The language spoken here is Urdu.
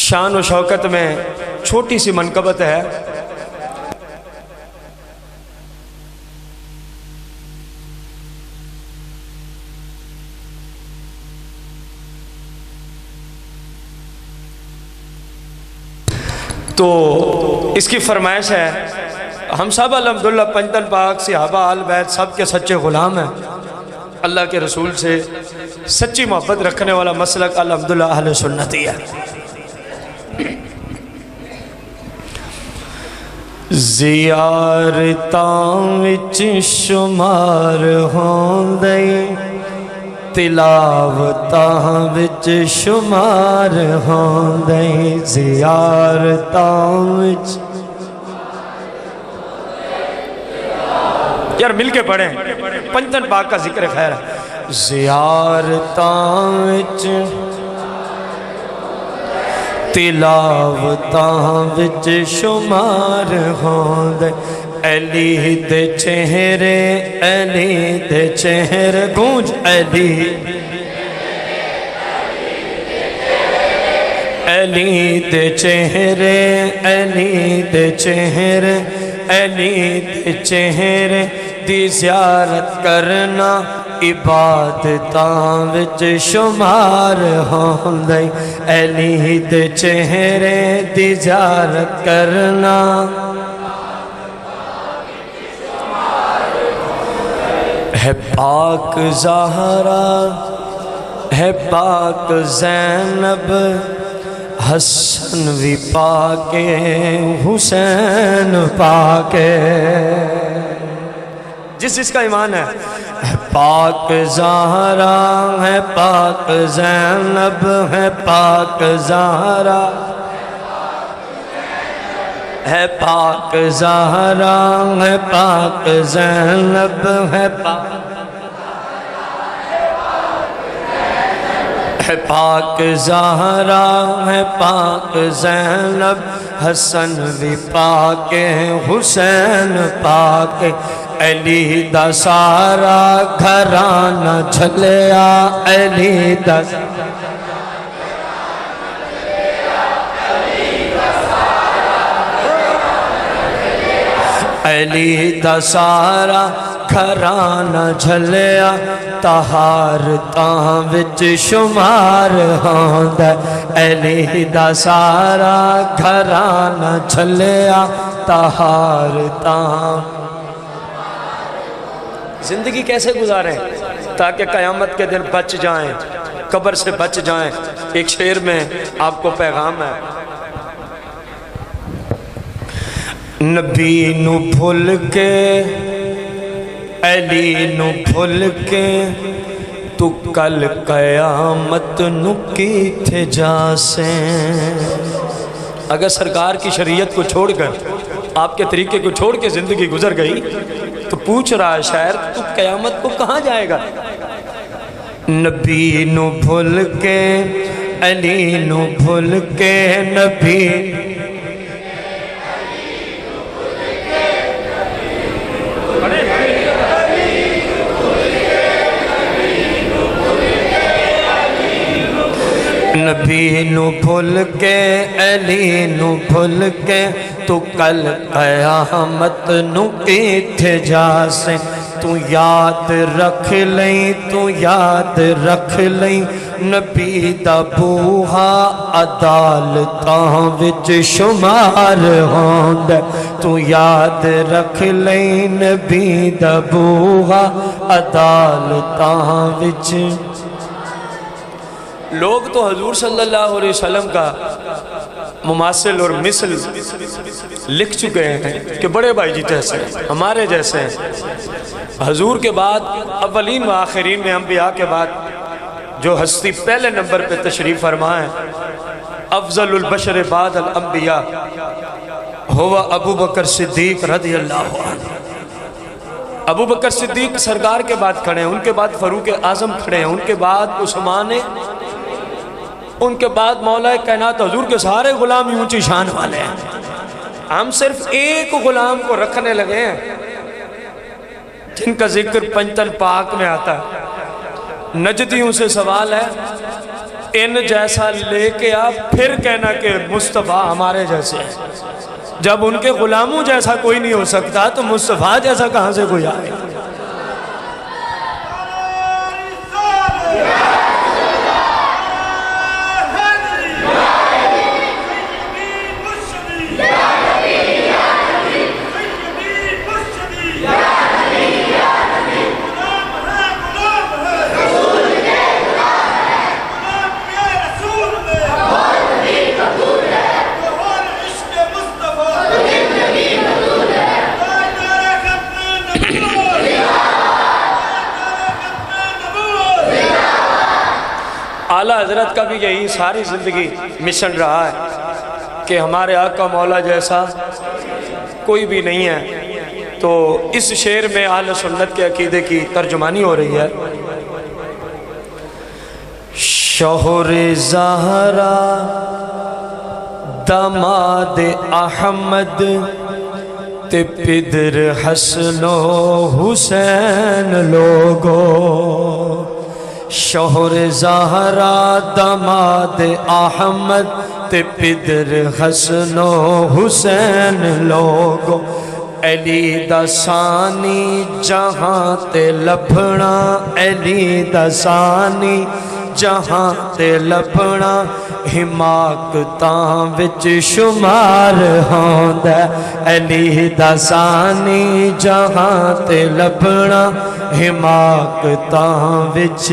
شان و شوکت میں چھوٹی سی منقبت ہے. تو اس کی فرمائش ہے، ہم سب الحمدللہ پنجتن پاک صحابہ آل بیت سب کے سچے غلام ہیں. اللہ کے رسول سے سچی محبت رکھنے والا مسلک الحمدللہ اہل سنتی ہے. زیارتاں وچ شمار ہوندے تلاوتاں وچ شمار ہوندے زیارتاں وچ. یار مل کے پڑھیں، پنجتن پاک کا ذکر خیر ہے. زیارتاں وچ تلاوتاں وچ شمار ہوندے علی دے چہرے، علی دے چہرے گونج علی، علی دے چہرے، علی دے چہرے، علی دے چہرے دی زیارت کرنا عبادتاں وچ شمار ہوندے. علی دے چہرے دی زیارت کرنا ہے پاک زہرا، ہے پاک زینب، حسن بھی پاکے حسین پاکے. جس کا ایمان ہے پاک زہرا، ہے پاک زینب، ہے پاک زہرا، ہے پاک زہرا، ہے پاک زینب، ہے پاک زہرا، ہے پاک زینب، حسن بھی پاک حسین پاک. علی دا سارا گھرانہ جھلیا، علی دا علی دا سارا گھرانہ جھلیا طہارتاں وچ شمار ہوندا. علی دا سارا گھرانہ جھلیا طہارتاں. زندگی کیسے گزاریں تاکہ قیامت کے دن بچ جائیں، قبر سے بچ جائیں. ایک شعر میں آپ کو پیغام ہے، نبی نو بھول کے، علی نو بھول کے، تو کل قیامت نو کیتھے جاسیں. اگر سرکار کی شریعت کو چھوڑ کر، آپ کے طریقے کو چھوڑ کے زندگی گزر گئی تو پوچھ رہا ہے شاعر تو قیامت کو کہاں جائے گا. نبی نو بھول کے، علی نو بھول کے، نبی نبی نو بھول کے، علی نو بھول کے، تو کل قیامت نو کیتھے جاسیں. تو یاد رکھ لیں، تو یاد رکھ لیں، نبی دا بوہا عدالتاں وچ شمار ہوندا. تو یاد رکھ لیں، نبی دا بوہا عدالتاں وچ. لوگ تو حضور صلی اللہ علیہ وسلم کا مماثل اور مثل لکھ چکے ہیں کہ بڑے بھائی جی جیسے ہمارے جیسے ہیں. حضور کے بعد اولین و آخرین میں انبیاء کے بعد جو ہستی پہلے نمبر پہ تشریف فرما ہے، افضل البشر بعد الانبیاء ہوا ابو بکر صدیق رضی اللہ عنہ. ابو بکر صدیق سرکار کے بعد کھڑے ہیں، ان کے بعد فاروق اعظم کھڑے ہیں، ان کے بعد عثمان، ان کے بعد مولا کائنات. حضور کے سارے غلام اونچی شان والے ہیں. ہم صرف ایک غلام کو رکھنے لگے ہیں جن کا ذکر پنجتن پاک میں آتا ہے. نجدیوں سے سوال ہے ان جیسا لے کے آپ پھر کہنا کہ مصطفیٰ ہمارے جیسے ہیں۔ جب ان کے غلاموں جیسا کوئی نہیں ہو سکتا تو مصطفیٰ جیسا کہاں سے کوئی آئے؟ اعلیٰ حضرت کا بھی یہی ساری زندگی مشن رہا ہے کہ ہمارے آقا مولا جیسا کوئی بھی نہیں ہے۔ تو اس شعر میں اہل سنت کے عقیدے کی ترجمانی ہو رہی ہے۔ شوہر زہرا داماد احمد تے پدر حسن و حسین لوگو، شوہر زہرا داماد احمد تے پدر حسن و حسین لوگو، علی دا ثانی جہاں تے لبھنا، علی دا ثانی جہاں تے لبھنا، حماقتاں وچ شمار ہوندا، علی دا ثانی جہاں تے لبھنا، حماقتاں وچ